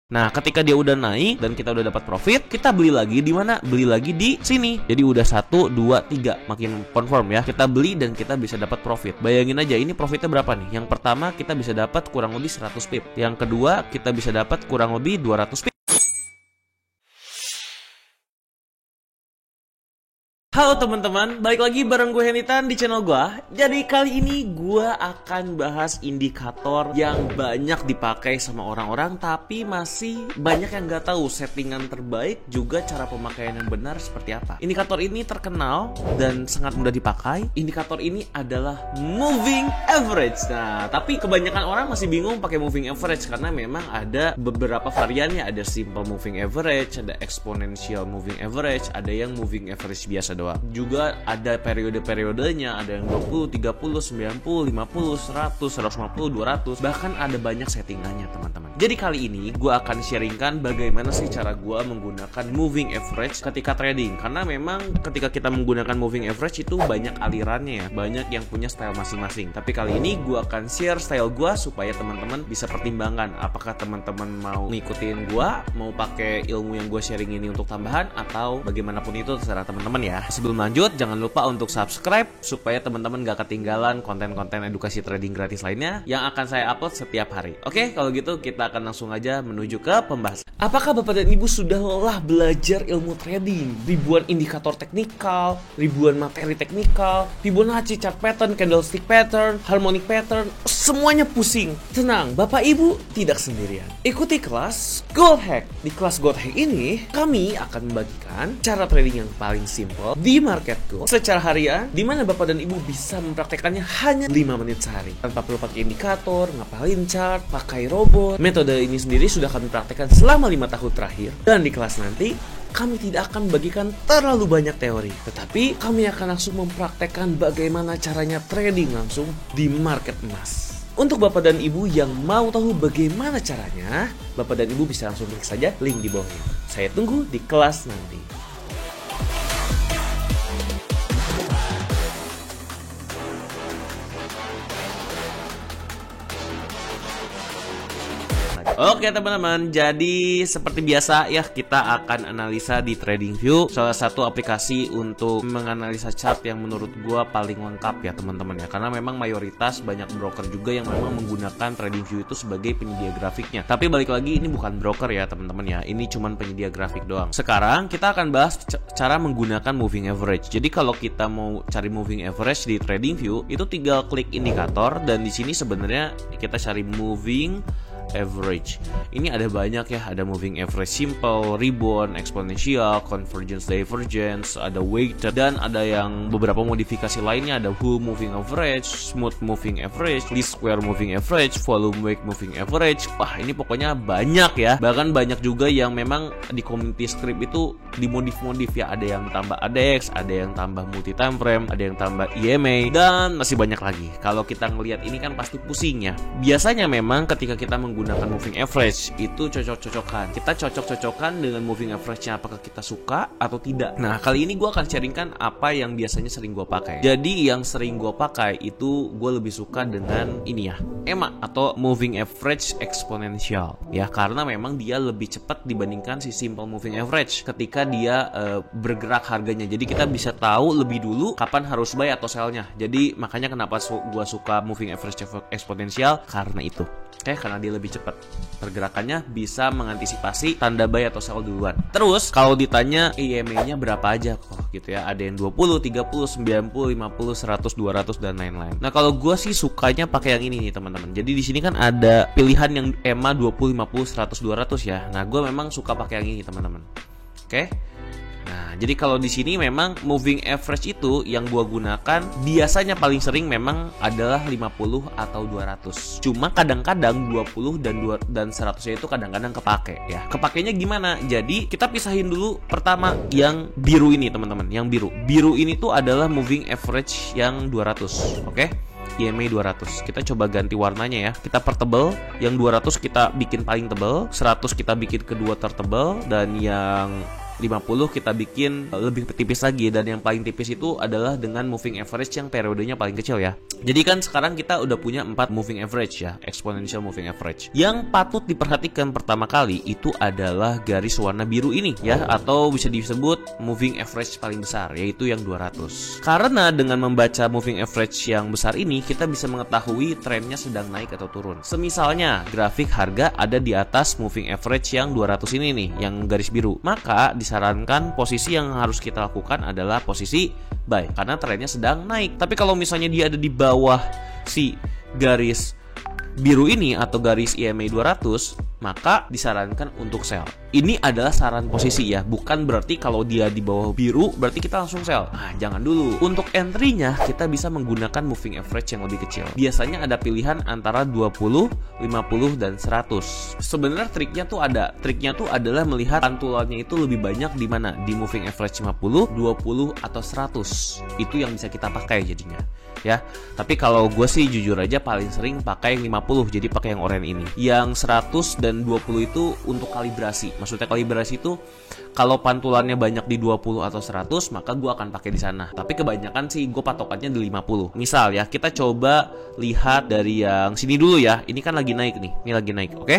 Nah, ketika dia udah naik dan kita udah dapat profit, kita beli lagi di mana? Beli lagi di sini. Jadi udah 1, 2, 3, makin confirm ya. Kita beli dan kita bisa dapat profit. Bayangin aja ini profitnya berapa nih? Yang pertama kita bisa dapat kurang lebih 100 pip. Yang kedua kita bisa dapat kurang lebih 200 pip. Halo teman-teman, balik lagi bareng gue Henitan di channel gue. Jadi kali ini gue akan bahas indikator yang banyak dipakai sama orang-orang, tapi masih banyak yang gak tahu settingan terbaik juga cara pemakaian yang benar seperti apa. Indikator ini terkenal dan sangat mudah dipakai. Indikator ini adalah moving average. Nah, tapi kebanyakan orang masih bingung pakai moving average karena memang ada beberapa variannya. Ada simple moving average, ada exponential moving average, ada yang moving average biasa doang. Juga ada periode-periodenya, ada yang 20, 30, 90, 50, 100, 150, 200, bahkan ada banyak settingannya teman-teman. Jadi kali ini gue akan sharingkan bagaimana sih cara gue menggunakan moving average ketika trading. Karena memang ketika kita menggunakan moving average itu banyak alirannya ya, banyak yang punya style masing-masing. Tapi kali ini gue akan share style gue supaya teman-teman bisa pertimbangkan apakah teman-teman mau ngikutin gue, mau pakai ilmu yang gue sharing ini untuk tambahan, atau bagaimanapun itu terserah teman-teman ya. Sebelum lanjut, jangan lupa untuk subscribe supaya teman-teman gak ketinggalan konten-konten edukasi trading gratis lainnya yang akan saya upload setiap hari. Oke, kalau gitu kita akan langsung aja menuju ke pembahasan. Apakah Bapak dan Ibu sudah lelah belajar ilmu trading? Ribuan indikator teknikal, ribuan materi teknikal, Fibonacci chart pattern, candlestick pattern, harmonic pattern, semuanya pusing. Tenang, Bapak Ibu tidak sendirian. Ikuti kelas Gold Hack. Di kelas Gold Hack ini, kami akan membagikan cara trading yang paling simple di marketku secara harian, di mana Bapak dan Ibu bisa mempraktekannya hanya 5 menit sehari tanpa perlu pakai indikator, ngapalin chart, pakai robot. Metode ini sendiri sudah kami praktekkan selama 5 tahun terakhir, dan di kelas nanti kami tidak akan bagikan terlalu banyak teori, tetapi kami akan langsung mempraktekkan bagaimana caranya trading langsung di market emas. Untuk Bapak dan Ibu yang mau tahu bagaimana caranya, Bapak dan Ibu bisa langsung klik saja link di bawahnya. Saya tunggu di kelas nanti. Oke teman-teman, jadi seperti biasa ya kita akan analisa di TradingView, salah satu aplikasi untuk menganalisa chart yang menurut gua paling lengkap ya teman-teman ya. Karena memang mayoritas banyak broker juga yang memang menggunakan TradingView itu sebagai penyedia grafiknya. Tapi balik lagi ini bukan broker ya teman-teman ya, ini cuman penyedia grafik doang. Sekarang kita akan bahas cara menggunakan moving average. Jadi kalau kita mau cari moving average di TradingView itu tinggal klik indikator, dan di sini sebenarnya kita cari moving average. Ini ada banyak ya, ada moving average simple, ribbon, exponential, convergence, divergence, ada weighted, dan ada yang beberapa modifikasi lainnya, ada whole moving average, smooth moving average, least square moving average, volume weight moving average. Wah, ini pokoknya banyak ya. Bahkan banyak juga yang memang di community script itu dimodif-modif ya, ada yang tambah ADX, ada yang tambah multi time frame, ada yang tambah EMA, dan masih banyak lagi. Kalau kita ngelihat ini kan pasti pusing ya. Biasanya memang ketika kita menggunakan moving average itu cocok-cocokan. Kita cocok-cocokan dengan moving average-nya, apakah kita suka atau tidak. Nah, kali ini gue akan sharingkan apa yang biasanya sering gue pakai. Jadi yang sering gue pakai itu gue lebih suka dengan ini ya, EMA atau moving average exponential ya, karena memang dia lebih cepat dibandingkan si simple moving average ketika dia bergerak harganya. Jadi kita bisa tahu lebih dulu kapan harus buy atau sell-nya. Jadi makanya kenapa gue suka moving average exponential karena itu. Oke, karena dia lebih cepat pergerakannya, bisa mengantisipasi tanda buy atau sell duluan. Terus kalau ditanya EMA-nya berapa aja kok gitu ya, ada yang 20, 30, 90, 50, 100, 200 dan lain-lain. Nah, kalau gue sih sukanya pakai yang ini nih teman-teman. Jadi di sini kan ada pilihan yang EMA 20, 50, 100, 200 ya. Nah, gue memang suka pakai yang ini teman-teman. Oke. Nah, jadi kalau di sini memang moving average itu yang gua gunakan biasanya paling sering memang adalah 50 atau 200. Cuma kadang-kadang 20 dan 100 itu kadang-kadang kepake ya. Kepakainya gimana? Jadi kita pisahin dulu pertama yang biru ini teman-teman, yang biru. Biru ini tuh adalah moving average yang 200. Oke? EMA 200. Kita coba ganti warnanya ya. Kita pertebel, yang 200 kita bikin paling tebel, 100 kita bikin kedua tertebel, dan yang 50 kita bikin lebih tipis lagi, dan yang paling tipis itu adalah dengan moving average yang periodenya paling kecil ya. Jadi kan sekarang kita udah punya 4 moving average ya, exponential moving average. Yang patut diperhatikan pertama kali itu adalah garis warna biru ini ya, atau bisa disebut moving average paling besar, yaitu yang 200. Karena dengan membaca moving average yang besar ini, kita bisa mengetahui trennya sedang naik atau turun. Semisalnya grafik harga ada di atas moving average yang 200 ini nih, yang garis biru, maka disarankan posisi yang harus kita lakukan adalah posisi buy, karena trennya sedang naik. Tapi kalau misalnya dia ada di bawah si garis biru ini atau garis EMA 200, maka disarankan untuk sell. Ini adalah saran posisi ya, bukan berarti kalau dia di bawah biru berarti kita langsung sell. Nah, jangan dulu. Untuk entry-nya kita bisa menggunakan moving average yang lebih kecil. Biasanya ada pilihan antara 20, 50 dan 100. Sebenarnya triknya tuh ada. Triknya tuh adalah melihat pantulannya itu lebih banyak di mana? Di moving average 50, 20 atau 100. Itu yang bisa kita pakai jadinya. Ya, tapi kalau gue sih jujur aja paling sering pakai yang 50, jadi pakai yang oranye ini. Yang 100 dan 20 itu untuk kalibrasi. Maksudnya kalibrasi itu kalau pantulannya banyak di 20 atau 100, maka gue akan pakai di sana. Tapi kebanyakan sih gue patokannya di 50. Misal ya, kita coba lihat dari yang sini dulu ya. Ini kan lagi naik nih, ini lagi naik, oke?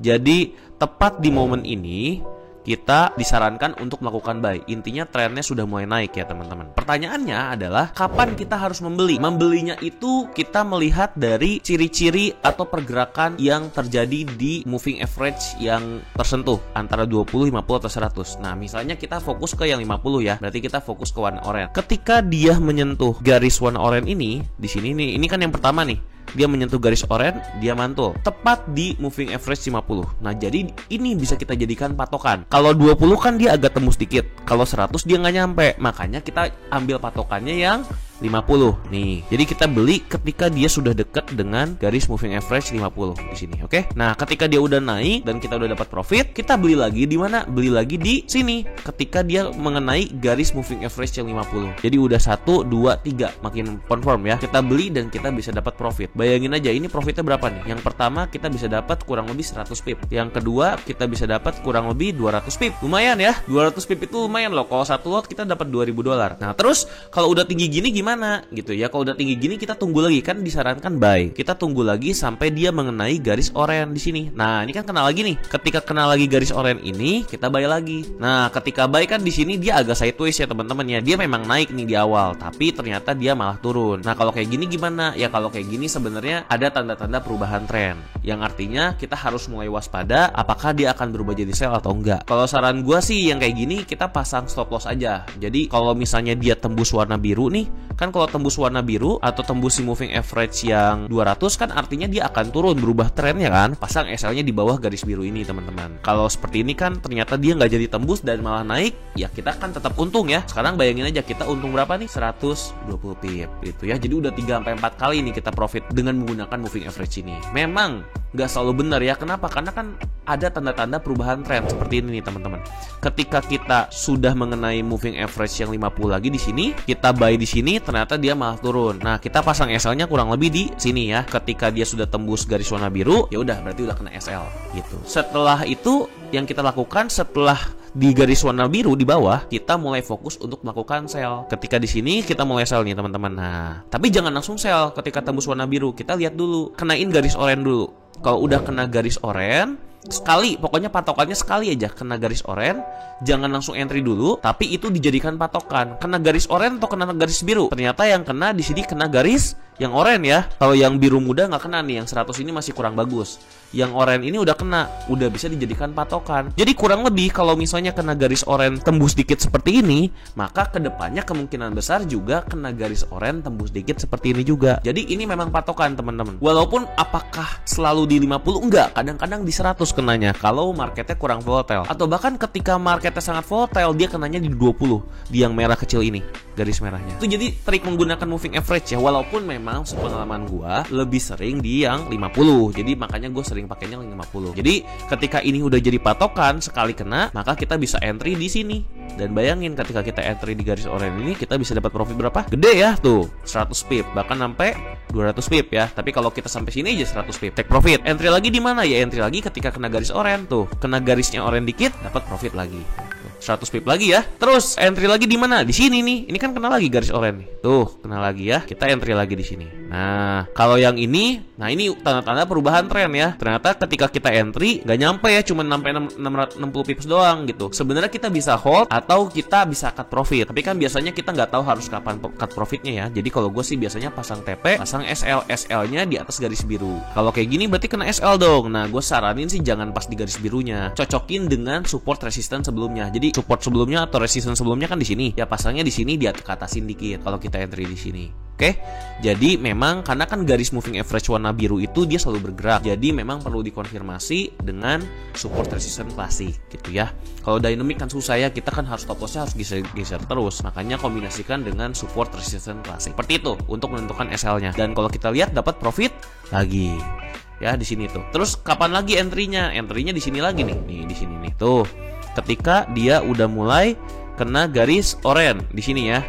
Jadi tepat di momen ini kita disarankan untuk melakukan buy. Intinya trennya sudah mulai naik ya teman-teman. Pertanyaannya adalah kapan kita harus membeli? Membelinya itu kita melihat dari ciri-ciri atau pergerakan yang terjadi di moving average yang tersentuh antara 20, 50 atau 100. Nah, misalnya kita fokus ke yang 50 ya. Berarti kita fokus ke warna oranye. Ketika dia menyentuh garis warna oranye ini, di sini nih, ini kan yang pertama nih. Dia menyentuh garis oranye, dia mantul tepat di moving average 50. Nah, jadi ini bisa kita jadikan patokan. Kalau 20 kan dia agak tembus dikit, kalau 100 dia nggak nyampe. Makanya kita ambil patokannya yang 50 nih. Jadi kita beli ketika dia sudah dekat dengan garis moving average 50 di sini, oke? Nah, ketika dia udah naik dan kita udah dapat profit, kita beli lagi di mana? Beli lagi di sini ketika dia mengenai garis moving average yang 50. Jadi udah 1 2 3 makin confirm ya. Kita beli dan kita bisa dapat profit. Bayangin aja ini profitnya berapa nih? Yang pertama kita bisa dapat kurang lebih 100 pip. Yang kedua kita bisa dapat kurang lebih 200 pip. Lumayan ya. 200 pip itu lumayan loh. Kalau satu lot kita dapat $2.000. Nah, terus kalau udah tinggi gini gimana gitu ya? Kalau udah tinggi gini kita tunggu lagi, kan disarankan buy. Kita tunggu lagi sampai dia mengenai garis oranye di sini. Nah, ini kan kena lagi nih. Ketika kena lagi garis oranye ini, kita buy lagi. Nah, ketika buy kan di sini dia agak sideways ya teman-teman ya. Dia memang naik nih di awal, tapi ternyata dia malah turun. Nah, kalau kayak gini gimana? Ya kalau kayak gini sebenarnya ada tanda-tanda perubahan tren. Yang artinya kita harus mulai waspada apakah dia akan berubah jadi sell atau enggak. Kalau saran gua sih yang kayak gini kita pasang stop loss aja. Jadi kalau misalnya dia tembus warna biru nih, kan kalau tembus warna biru atau tembus si moving average yang 200 kan artinya dia akan turun, berubah trennya kan. Pasang SL-nya di bawah garis biru ini teman-teman. Kalau seperti ini kan ternyata dia nggak jadi tembus dan malah naik, ya kita kan tetap untung ya. Sekarang bayangin aja kita untung berapa nih? 120 pip gitu ya. Jadi udah 3-4 kali nih kita profit dengan menggunakan moving average ini. Memang nggak selalu benar ya. Kenapa? Karena kan ada tanda-tanda perubahan tren seperti ini nih teman-teman. Ketika kita sudah mengenai moving average yang 50 lagi di sini, kita buy di sini, ternyata dia malah turun. Nah, kita pasang SL-nya kurang lebih di sini ya. Ketika dia sudah tembus garis warna biru, ya udah berarti udah kena SL gitu. Setelah itu yang kita lakukan setelah di garis warna biru di bawah, kita mulai fokus untuk melakukan sell. Ketika di sini kita mulai sell nih teman-teman. Nah, tapi jangan langsung sell ketika tembus warna biru. Kita lihat dulu, kenain garis oranye dulu. Kalau udah kena garis oranye, sekali, pokoknya patokannya sekali aja kena garis oranye, jangan langsung entry dulu, tapi itu dijadikan patokan. Kena garis oranye atau kena garis biru? Ternyata yang kena di sini kena garis yang oranye ya. Kalau yang biru muda nggak kena nih, yang 100 ini masih kurang bagus. Yang oranye ini udah kena, udah bisa dijadikan patokan. Jadi kurang lebih kalau misalnya kena garis oranye tembus dikit seperti ini, maka kedepannya kemungkinan besar juga kena garis oranye tembus dikit seperti ini juga. Jadi ini memang patokan teman-teman. Walaupun apakah selalu di 50? Enggak, kadang-kadang di 100 kenanya kalau marketnya kurang volatile. Atau bahkan ketika marketnya sangat volatile, dia kenanya di 20, di yang merah kecil ini, garis merahnya. Itu jadi trik menggunakan moving average ya. Walaupun memang sepengalaman gua lebih sering di yang 50. Jadi makanya gue sering pakainya yang 50. Jadi ketika ini udah jadi patokan, sekali kena, maka kita bisa entry di sini. Dan bayangin ketika kita entry di garis oranye ini, kita bisa dapat profit berapa? Gede ya tuh, 100 pip, bahkan sampai 200 pip ya. Tapi kalau kita sampai sini aja 100 pip, take profit. Entry lagi di mana ya? Entry lagi ketika kena garis oranye tuh. Kena garisnya oranye dikit, dapat profit lagi. 100 pip lagi ya. Terus entry lagi di mana? Di sini nih. Ini kan kena lagi garis oranye nih. Tuh, kena lagi ya. Kita entry lagi di sini. Nah, kalau yang ini, nah ini tanda-tanda perubahan tren ya. Ternyata ketika kita entry nggak nyampe ya, cuma sampai 660 pips doang gitu. Sebenarnya kita bisa hold atau kita bisa cut profit. Tapi kan biasanya kita nggak tahu harus kapan cut profitnya ya. Jadi kalau gue sih biasanya pasang TP, pasang SL, SL-nya di atas garis biru. Kalau kayak gini berarti kena SL dong. Nah, gue saranin sih jangan pas di garis birunya. Cocokin dengan support resistance sebelumnya. Jadi support sebelumnya atau resistance sebelumnya kan di sini. Ya pasangnya di sini, di atasin dikit kalau kita entry di sini. Oke, jadi memang karena kan garis moving average warna biru itu dia selalu bergerak. Jadi memang perlu dikonfirmasi dengan support resistance klasik gitu ya. Kalau dynamic kan susah ya, kita kan harus stop lossnya harus geser terus. Makanya kombinasikan dengan support resistance klasik. Seperti itu untuk menentukan SL-nya. Dan kalau kita lihat dapat profit lagi. Ya di sini tuh. Terus kapan lagi entry-nya? Entry-nya di sini lagi nih. Nih di sini nih. Tuh. Ketika dia udah mulai kena garis oranye di sini ya.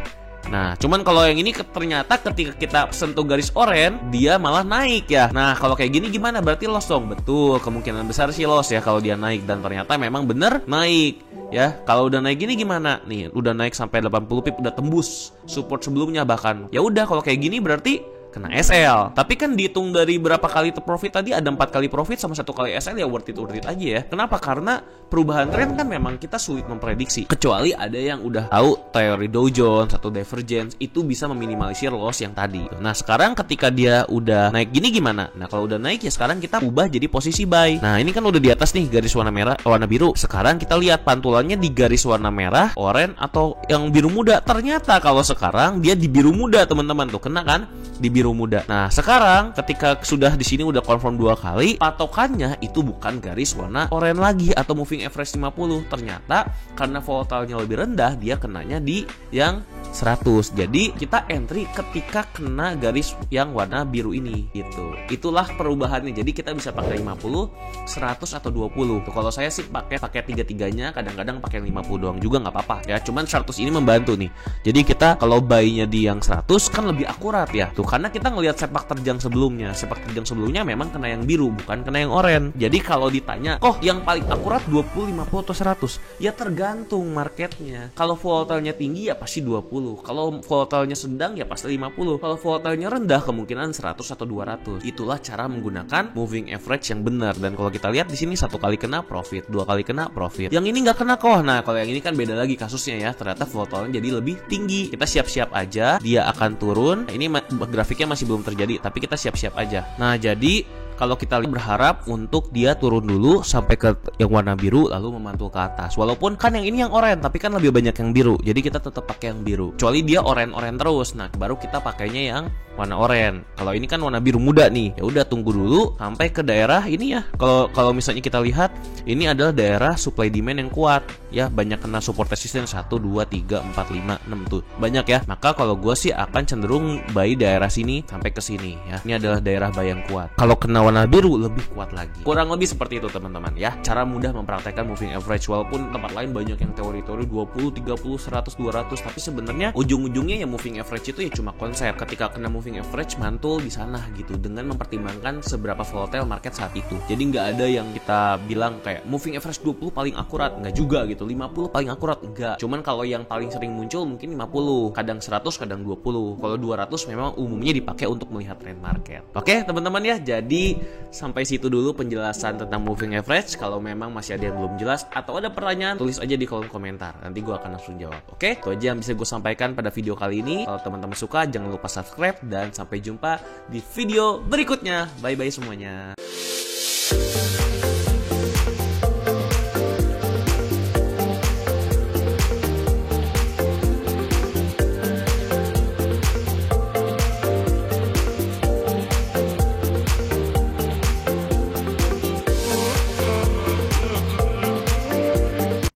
Nah, cuman kalau yang ini ternyata ketika kita sentuh garis oranye, dia malah naik ya. Nah, kalau kayak gini gimana? Berarti loss dong. Betul, kemungkinan besar sih loss ya kalau dia naik. Dan ternyata memang bener naik ya. Kalau udah naik gini gimana? Nih, udah naik sampai 80 pip, udah tembus support sebelumnya bahkan. Ya udah, kalau kayak gini berarti kena SL. Tapi kan dihitung dari berapa kali profit tadi, ada 4 kali profit sama 1 kali SL, ya worth it aja ya. Kenapa? Karena perubahan tren kan memang kita sulit memprediksi. Kecuali ada yang udah tahu teori Dow Jones atau divergence, itu bisa meminimalisir loss yang tadi. Nah, sekarang ketika dia udah naik gini gimana? Nah, kalau udah naik ya sekarang kita ubah jadi posisi buy. Nah, ini kan udah di atas nih garis warna merah, warna biru. Sekarang kita lihat pantulannya di garis warna merah, oranye atau yang biru muda. Ternyata kalau sekarang dia di biru muda, teman-teman. Tuh kena kan? Di biru muda. Nah, sekarang ketika sudah di sini udah confirm 2 kali, patokannya itu bukan garis warna oranye lagi atau moving average 50. Ternyata karena volatilenya lebih rendah, dia kenanya di yang 100. Jadi kita entry ketika kena garis yang warna biru ini gitu. Itulah perubahannya. Jadi kita bisa pakai 50, 100 atau 20. Tuh, kalau saya sih pakai tiga-tiganya, kadang-kadang pakai 50 doang juga nggak apa-apa ya. Cuman 100 ini membantu nih. Jadi kita kalau buy-nya di yang 100 kan lebih akurat ya. Tuh karena kita ngelihat sepak terjang sebelumnya. Sepak terjang sebelumnya memang kena yang biru, bukan kena yang oranye. Jadi kalau ditanya, "Kok yang paling akurat 20, 50 atau 100?" Ya tergantung marketnya. Kalau volatilenya tinggi ya pasti 20. Kalau volatilenya sedang ya pasti 50. Kalau volatilenya rendah kemungkinan 100 atau 200. Itulah cara menggunakan moving average yang benar. Dan kalau kita lihat di sini 1 kali kena profit, 2 kali kena profit. Yang ini nggak kena kok. Nah, kalau yang ini kan beda lagi kasusnya ya. Ternyata volatilnya jadi lebih tinggi. Kita siap-siap aja dia akan turun. Ini grafiknya masih belum terjadi, tapi kita siap-siap aja. Nah, jadi kalau kita berharap untuk dia turun dulu sampai ke yang warna biru lalu memantul ke atas. Walaupun kan yang ini yang oranye, tapi kan lebih banyak yang biru. Jadi kita tetap pakai yang biru. Kecuali dia oranye terus. Nah, baru kita pakainya yang warna oranye. Kalau ini kan warna biru muda nih. Ya udah tunggu dulu sampai ke daerah ini ya. Kalau misalnya kita lihat ini adalah daerah supply demand yang kuat ya, banyak kena support resistance 1 2 3 4 5 6 tuh. Banyak ya. Maka kalau gue sih akan cenderung buy daerah sini sampai ke sini ya. Ini adalah daerah buy yang kuat. Kalau kena warna biru lebih kuat lagi. Kurang lebih seperti itu teman-teman ya. Cara mudah mempraktekkan moving average. Walaupun tempat lain banyak yang teori-teori 20, 30, 100, 200, tapi sebenarnya ujung-ujungnya ya moving average itu ya cuma konsep. Ketika kena moving average mantul di sana gitu, dengan mempertimbangkan seberapa volatile market saat itu. Jadi nggak ada yang kita bilang kayak moving average 20 paling akurat, nggak juga gitu. 50 paling akurat, enggak. Cuman kalau yang paling sering muncul mungkin 50, kadang 100, kadang 20. Kalau 200 memang umumnya dipakai untuk melihat trend market. Oke, teman-teman ya. Jadi sampai situ dulu penjelasan tentang moving average. Kalau memang masih ada yang belum jelas atau ada pertanyaan, tulis aja di kolom komentar. Nanti gue akan langsung jawab. Oke, itu aja yang bisa gue sampaikan pada video kali ini. Kalau teman-teman suka, jangan lupa subscribe dan sampai jumpa di video berikutnya. Bye-bye semuanya.